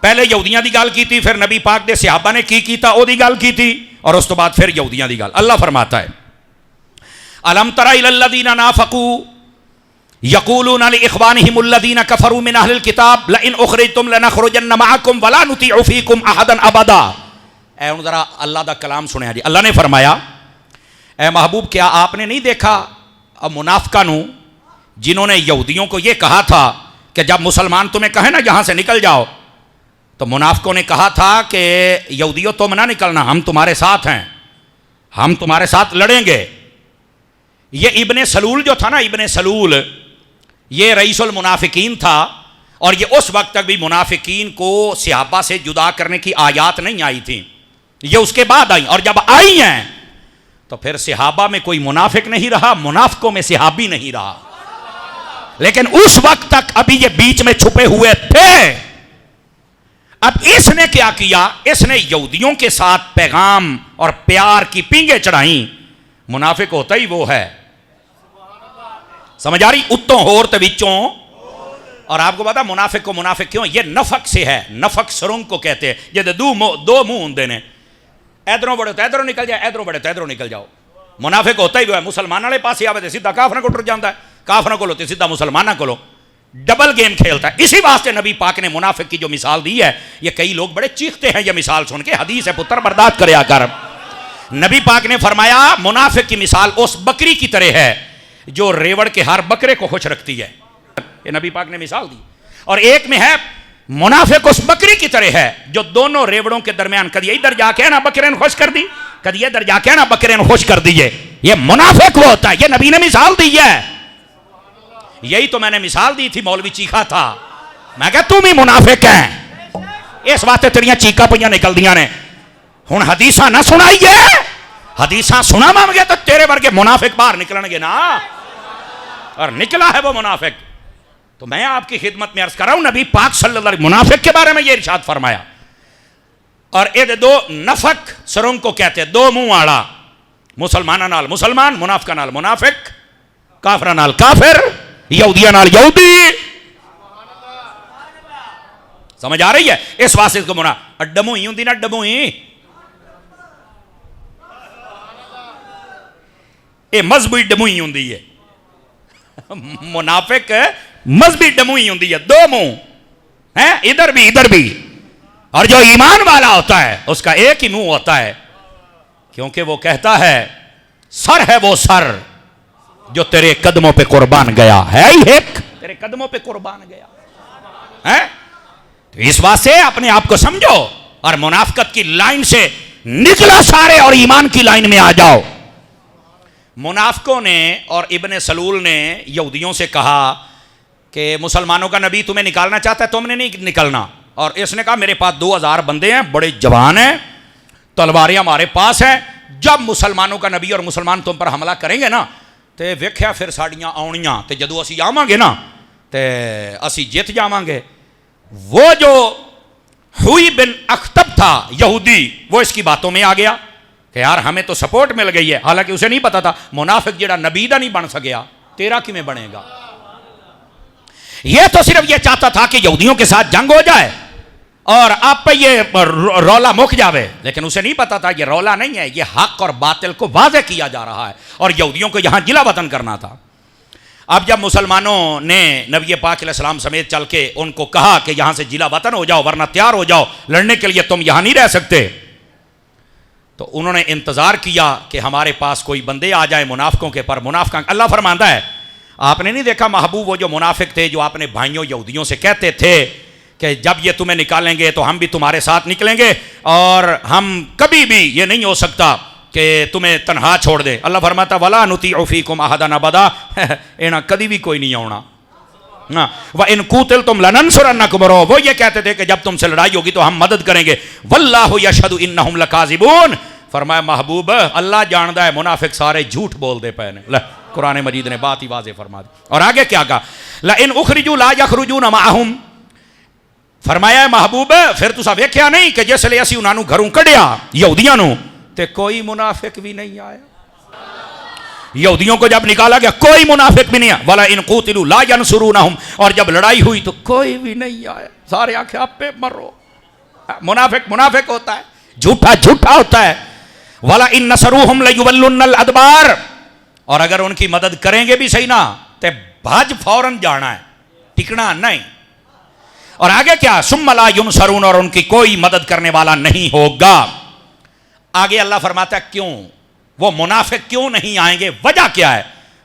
پہلے یہودیاں دی گل کی تھی، پھر نبی پاک دے صحابہ نے کی کیتا او دی گل کی تھی، اور اس تو بعد پھر یہودیاں دی گل. اللہ فرماتا ہے الم تر الی الذین نافقوا یقولون لاخوانہم الذین کفروا من اہل الکتاب لئن اخرجتم لنخرجن معکم ولا نطیع فیکم احدا ابدا. اے ان ذرا اللہ دا کلام سنیا جی. اللہ نے فرمایا اے محبوب کیا آپ نے نہیں دیکھا منافقانوں جنہوں نے یہودیوں کو یہ کہا تھا کہ جب مسلمان تمہیں کہیں نا یہاں سے نکل جاؤ، تو منافقوں نے کہا تھا کہ یہودیوں تم نہ نکلنا، ہم تمہارے ساتھ ہیں، ہم تمہارے ساتھ لڑیں گے. یہ ابن سلول جو تھا نا، ابن سلول یہ رئیس المنافقین تھا، اور یہ اس وقت تک بھی منافقین کو صحابہ سے جدا کرنے کی آیات نہیں آئی تھیں، یہ اس کے بعد آئیں. اور جب آئی ہیں تو پھر صحابہ میں کوئی منافق نہیں رہا، منافقوں میں صحابی نہیں رہا. لیکن اس وقت تک ابھی یہ بیچ میں چھپے ہوئے تھے. اب اس نے کیا کیا؟ اس نے یہودیوں کے ساتھ پیغام اور پیار کی پینگیں چڑھائیں. منافق ہوتا ہی وہ ہے، سمجھ آ رہی؟ اتوں ہور تے وچوں. اور آپ کو پتا منافق کو منافق کیوں؟ یہ نفق سے ہے، نفق سرنگ کو کہتے ہیں. یہ دو منہ ہوندے نے، ادھروں بڑے تو ادھروں نکل جائے، ادھروں بڑے تو ادھروں نکل جاؤ. منافق ہوتا ہی وہ ہے. مسلمان والے پاس آوے تو سیدھا کافروں کو ٹر جاتا ہے، کافروں کو لو تو سیدھا مسلمانوں کو لو، ڈبل گیم کھیلتا ہے. اسی واسطے نبی پاک نے منافق کی جو مثال دی ہے، یہ کئی لوگ بڑے چیختے ہیں یہ مثال سن کے. حدیث ہے پتر برداشت کریا کر. نبی پاک نے فرمایا منافق کی مثال اس بکری کی طرح ہے جو ریوڑ کے ہر بکرے کو خوش رکھتی ہے. یہ نبی پاک نے مثال دی. اور ایک میں ہے منافق اس بکری کی طرح ہے جو دونوں ریوڑوں کے درمیان کدی ادھر جا کے نا بکرے خوش کر دی، کدی ادھر جا کے نا بکرے خوش کر دیجئے. یہ منافق وہ ہوتا ہے. یہ نبی نے مثال دی ہے. یہی تو میں نے مثال دی تھی، مولوی چیخا تھا، میں کہا تم ہی منافق ہیں، اس واسطے تیریاں چیخا پہیاں نکل دیاں نے. ہن حدیثاں نہ سنائیے، حدیثاں سنا مانگے تو تیرے ورگے منافق باہر نکلن گے نا. اور نکلا ہے وہ منافق. تو میں آپ کی خدمت میں عرض کر رہا ہوں نبی پاک صلی اللہ علیہ وسلم منافق کے بارے میں یہ ارشاد فرمایا. اور یہ دو نفق سرنگ کو کہتے ہیں، دو منہ آڑا، مسلمانہ نال مسلمان، منافقہ نال منافق، کافرہ نال کافر، یہودیہ نال یہودی. سمجھ آ رہی ہے؟ اس واسطے کو منا ڈموئی ہوں دی نا، ڈموئی اے مذہبی ڈموئی ہوں دی ہے. منافق مذہبی ڈموئی ہوں دی ہے، دو منہ ہیں، ادھر بھی ادھر بھی. اور جو ایمان والا ہوتا ہے اس کا ایک ہی منہ ہوتا ہے، کیونکہ وہ کہتا ہے سر ہے وہ سر جو تیرے قدموں پہ قربان گیا ہے ہی ایک، تیرے قدموں پہ قربان گیا ہے. تو اس واسطے اپنے آپ کو سمجھو اور منافقت کی لائن سے نکلا سارے اور ایمان کی لائن میں آ جاؤ. منافقوں نے اور ابن سلول نے یہودیوں سے کہا کہ مسلمانوں کا نبی تمہیں نکالنا چاہتا ہے، تم نے نہیں نکلنا. اور اس نے کہا میرے پاس 2000 بندے ہیں، بڑے جوان ہیں، تلواریں ہمارے پاس ہیں، جب مسلمانوں کا نبی اور مسلمان تم پر حملہ کریں گے نا تے ویکھیا پھر ساڑیاں آؤنیاں تے جدو اسی آواں گے نا تے اسی جیت جاواں گے. وہ جو ہوئی بن اختب تھا یہودی، وہ اس کی باتوں میں آ گیا کہ یار ہمیں تو سپورٹ مل گئی ہے. حالانکہ اسے نہیں پتا تھا منافق جڑا نبی دا نہیں بن سکیا، تیرا کیویں بنے گا. یہ تو صرف یہ چاہتا تھا کہ یہودیوں کے ساتھ جنگ ہو جائے اور آپ پہ یہ رولا مک جاوے. لیکن اسے نہیں پتا تھا یہ رولا نہیں ہے، یہ حق اور باطل کو واضح کیا جا رہا ہے اور یہودیوں کو یہاں جلا وطن کرنا تھا. اب جب مسلمانوں نے نبی پاک علیہ السلام سمیت چل کے ان کو کہا کہ یہاں سے جلا وطن ہو جاؤ ورنہ تیار ہو جاؤ لڑنے کے لیے، تم یہاں نہیں رہ سکتے، تو انہوں نے انتظار کیا کہ ہمارے پاس کوئی بندے آ جائیں منافقوں کے پر منافقان. اللہ فرماتا ہے آپ نے نہیں دیکھا محبوب وہ جو منافق تھے جو اپنے بھائیوں یہودیوں سے کہتے تھے کہ جب یہ تمہیں نکالیں گے تو ہم بھی تمہارے ساتھ نکلیں گے اور ہم کبھی بھی یہ نہیں ہو سکتا کہ تمہیں تنہا چھوڑ دیں. اللہ فرماتا ولا نطیع فیکم احدا ابدا، اینا کبھی بھی کوئی نہیں آنا. وَإِن قُوتِلْتُمْ لَنَنْصُرَنَّكُمْ، وہ یہ کہتے تھے کہ جب تم سے لڑائی ہوگی تو ہم مدد کریں گے. وَاللَّهُ يَشْهَدُ إِنَّهُمْ لَكَاذِبُونَ، فرمایا محبوب اللہ جاندا ہے منافق سارے جھوٹ بول دے پے نے. قرآن مجید نے بات ہی واضح فرما دی. اور آگے کیا کہا؟ لَإِنْ أُخْرِجُوا لَا يَخْرُجُونَ مَعَهُمْ، فرمایا محبوب پھر تسا ویکھیا نہیں کہ جس لئے اسی انہاں نوں گھروں کڈیا یہودیاں نوں تے کوئی منافق بھی نہیں آیا. یہودیوں کو جب نکالا گیا کوئی منافق بھی نہیں آیا. وَلَا إِن قُوتِلُوا لَا يَنْصُرُونَهُمْ، اور جب لڑائی ہوئی تو کوئی بھی نہیں آیا. سارے آنکھیں آپ پہ مرو. منافق منافق ہوتا ہے، جھوٹا جھوٹا ہوتا ہے. وَلَا إِن نَصَرُوهُمْ لَيُوَلُّنَّ الْأَدْبَارَ، اور اگر ان کی مدد کریں گے بھی صحیح نا تے بھاج فوراً جانا ہے، ٹکنا نہیں. اور آگے کیا؟ ثُمَّ لَا يُنْصَرُونَ، اور ان کی کوئی مدد کرنے والا نہیں ہوگا. آگے اللہ فرماتا ہے کیوں وہ منافق کیوں نہیں آئیں گے، وجہ کیا ہے؟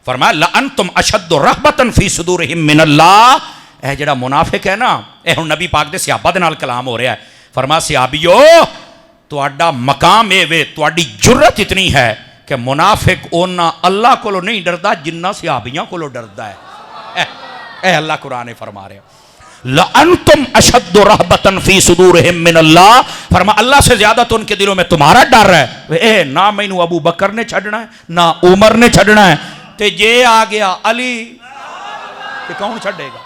فرمایا لَأَنْتُمْ أَشَدُّ رَهْبَةً فِي صُدُورِهِم مِّنَ اللَّهِ، اے جڑا منافق ہے نا، اے ہن نبی پاک دے صحابہ دے نال کلام ہو رہا ہے. فرمایا صحابیو تہاڈا مقام اے وے، تہاڈی جرت اتنی ہے کہ منافق اونا اللہ کولو نہیں ڈردا جنہ صحابیاں کولو ڈردا ہے. اے اللہ قرآن فرما رہے ہیں لَأَنْتُمْ أَشَدُّ رَهْبَةً فِي صُدُورِهِم مِّنَ اللَّهِ، فرما اللہ سے زیادہ تو ان کے دلوں میں تمہارا ڈر ہے. اے نہ مینوں ابو بکر نے چھڑنا ہے نہ عمر نے چھڑنا ہے، تے جے آ گیا علی کہ کون چھڑے گا؟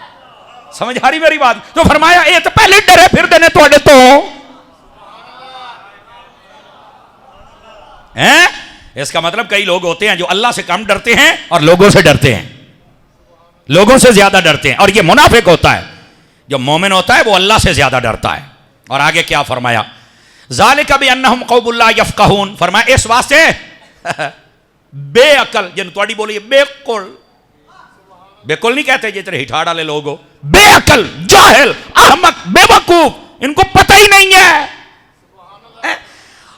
سمجھ آ رہی میری بات؟ تو فرمایا اے تو پہلے ڈرے پھر دینے تواڈے تو ہیں. اس کا مطلب کئی لوگ ہوتے ہیں جو اللہ سے کم ڈرتے ہیں اور لوگوں سے ڈرتے ہیں، لوگوں سے زیادہ ڈرتے ہیں، اور یہ منافق ہوتا ہے. جو مومن ہوتا ہے وہ اللہ سے زیادہ ڈرتا ہے. اور آگے کیا فرمایا؟ ذالک بانہم قوم لا یفقہون، فرمایا اس واسطے بے عقل، جن تواڈی بولی بے قل، بے قل نہیں کہتے جتنے ہٹھاڑ والے لوگ ہو، بے عقل، جاہل، احمق، بے وقوف، ان کو پتہ ہی نہیں ہے.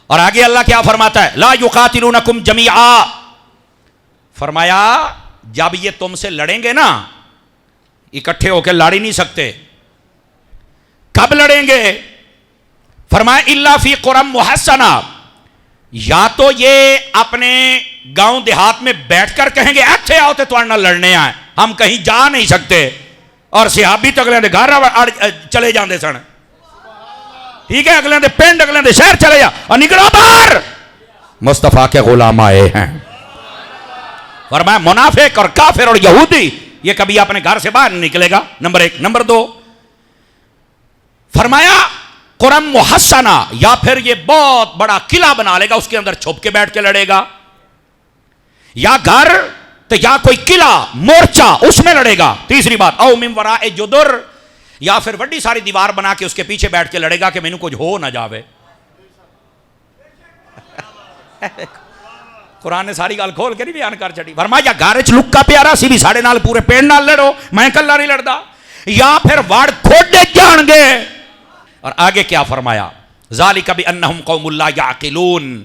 اور آگے اللہ کیا فرماتا ہے؟ لا یقاتلونکم جمیعا، فرمایا جب یہ تم سے لڑیں گے نا اکٹھے ہو کے لڑ ہی نہیں سکتے. کب لڑیں گے؟ فرمایا الا فی قرى محصنہ، یا تو یہ اپنے گاؤں دیہات میں بیٹھ کر کہیں گے اچھے آؤ تے تواڈے نال لڑنے آئے، ہم کہیں جا نہیں سکتے، اور صحابی تو اگلے دے گھر چلے جاندے سن، ٹھیک ہے، اگلے دے پنڈ اگلے دے شہر چلے جا اور نکلو باہر، مصطفیٰ کے غلام آئے ہیں. فرمایا منافق اور کافر اور یہودی یہ کبھی اپنے گھر سے باہر نہیں نکلے گا. نمبر ایک. نمبر دو فرمایا قرم محسنہ، یا پھر یہ بہت بڑا قلعہ بنا لے گا اس کے اندر چھپ کے بیٹھ کے لڑے گا، یا گھر تو یا کوئی قلعہ مورچہ اس میں لڑے گا. تیسری بات او من وراء جدر، یا پھر بڑی ساری دیوار بنا کے اس کے پیچھے بیٹھ کے لڑے گا کہ مینوں کچھ ہو نہ جاوے. قرآن نے ساری گل کھول کے نہیں بیان کر چڑی. فرمایا یا گھر چ لکا پیارا سی بھی ساڑے نال پورے پینڈ نال لڑو، میں کلا نہیں لڑدا، یا پھر واڑ کھوڈے جان گے. اور آگے کیا فرمایا؟ ذالک بانہم قوم لا یعقلون،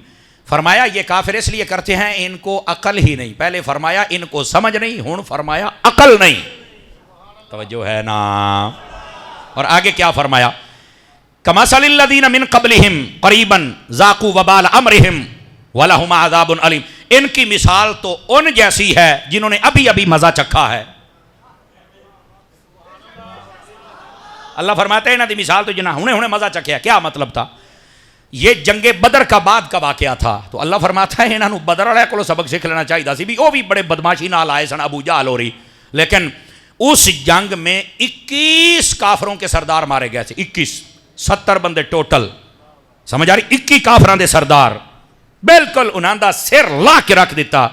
فرمایا یہ کافر اس لیے کرتے ہیں ان کو عقل ہی نہیں. پہلے فرمایا ان کو سمجھ نہیں، ہن فرمایا عقل نہیں. توجہ ہے نا؟ اور آگے کیا فرمایا؟ کمثل الذین من قبلہم قریبا ذاقوا وبال امرہم وَلَهُمْ عَذَابٌ عَلِيمٌ، ان کی مثال تو ان جیسی ہے جنہوں نے ابھی ابھی مزہ چکھا ہے. اللہ فرماتا ہے انہاں دی مثال تو جنہاں ہنے مزہ چکھیا. کیا مطلب تھا؟ یہ جنگ بدر کا بعد کا واقعہ تھا. تو اللہ فرماتا ہے انہاں نو بدر والے کولوں سبق سیکھ لینا چاہیے سی بھی، وہ بھی بڑے بدماشی نال آئے سن، ابو جہل ہو رہی، لیکن اس جنگ میں 21 کافروں کے سردار مارے گئے تھے. 21 70 بندے ٹوٹل، سمجھ آ رہی؟ 21 کافراں دے سردار بالکل انہاں دا سر لا کے رکھ دیتا.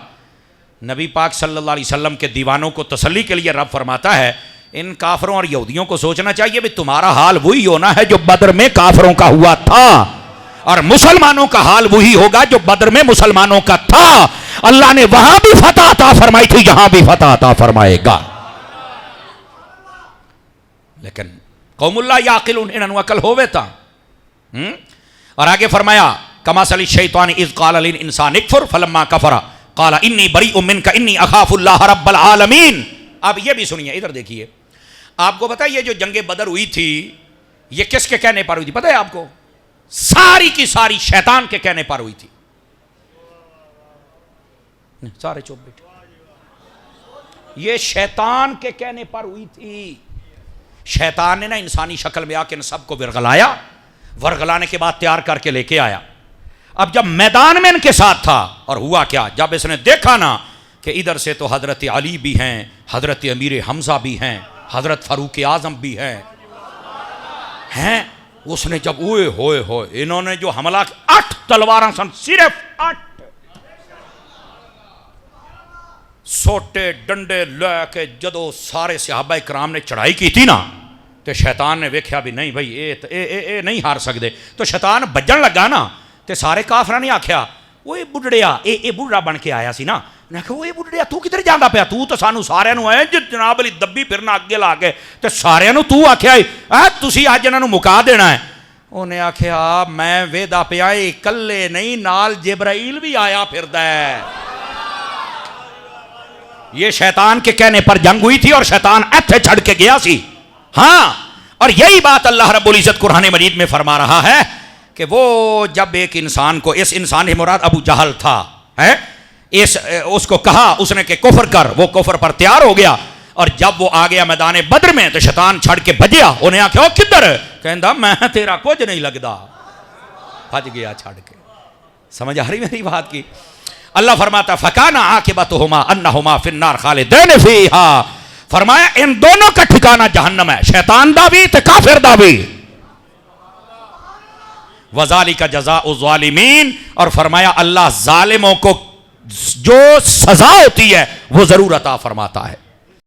نبی پاک صلی اللہ علیہ وسلم کے دیوانوں کو تسلی کے لیے رب فرماتا ہے ان کافروں اور یہودیوں کو سوچنا چاہیے بھی تمہارا حال وہی ہونا ہے جو بدر میں کافروں کا ہوا تھا، اور مسلمانوں کا حال وہی ہوگا جو بدر میں مسلمانوں کا تھا. اللہ نے وہاں بھی فتح عطا فرمائی تھی، یہاں بھی فتح عطا فرمائے گا. لیکن قوم اللہ یعقلون، انہوں عقل ہوئے تا. اور آگے فرمایا کمثل الشیطان اذ قال للانسان اکفر فلما کفر قال انی بریء منک انی اخاف اللہ رب العالمین. اب یہ بھی سنیے، ادھر دیکھیے. آپ کو پتہ ہے یہ جو جنگ بدر ہوئی تھی یہ کس کے کہنے پر ہوئی تھی؟ پتہ ہے آپ کو؟ ساری کی ساری شیطان کے کہنے پر ہوئی تھی. سارے چوپ بیٹھے. یہ شیطان کے کہنے پر ہوئی تھی. شیطان نے نا انسانی شکل میں آ کے سب کو ورغلایا، ورغلانے کے بعد تیار کر کے لے کے آیا. اب جب میدان میں ان کے ساتھ تھا اور ہوا کیا، جب اس نے دیکھا نا کہ ادھر سے تو حضرت علی بھی ہیں، حضرت امیر حمزہ بھی ہیں، حضرت فاروق اعظم بھی ہیں، اس نے جب ہوئے ہوئے ہوئے انہوں نے جو حملہ 8 تلواراں سن، صرف 8 سوٹے ڈنڈے لے کے جدو سارے صحابہ کرام نے چڑھائی کی تھی نا تو شیطان نے ویکھیا بھی نہیں بھائی اے نہیں ہار سکتے. تو شیطان بجن لگا نا تے سارے کافراں نے آکھیا اوے بڈڑیا اے بڈڑا بن کے آیا سی نا. میں کہا اوے بڈڑیا تو کدھر جاندا پیا؟ تو سانو سارے نو اے جناب علی دبی پھرنا اگے لا کے تے سارے نو تو آکھیا تسی اج انہاں نو مکا دینا ہے. انہیں آکھیا میں ویدا پیا کلے نہیں نال جبرائیل بھی آیا پھردا ہے. یہ شیطان کے کہنے پر جنگ ہوئی تھی اور شیطان ایتھے چھڑ کے گیا سی. ہاں، اور یہی بات اللہ رب العزت قرآن مجید میں فرما رہا ہے کہ وہ جب ایک انسان کو، اس انسان ہی مراد ابو جہل تھا، اس کو کہا اس نے کہ کفر کر، وہ کفر پر تیار ہو گیا. اور جب وہ آ گیا میدان بدر میں تو شیطان چھڑ کے بھجیا. انہیں آکھیا کدھر؟ کہندا میں تیرا کچھ نہیں لگدا، بھج گیا چھڑ کے. سمجھ آ رہی میری بات کی؟ اللہ فرماتا فَكَانَ عَاقِبَتُهُمَا أَنَّهُمَا فِي النَّارِ خَالِدِينَ فِيهَا. فرمایا ان دونوں کا ٹھکانہ جہنم ہے، شیطان دا بھی تے کافر دا بھی. وَذَلِكَ جَزَاءُ الظَّالِمِينَ. اور فرمایا اللہ ظالموں کو جو سزا ہوتی ہے وہ ضرور عطا فرماتا ہے.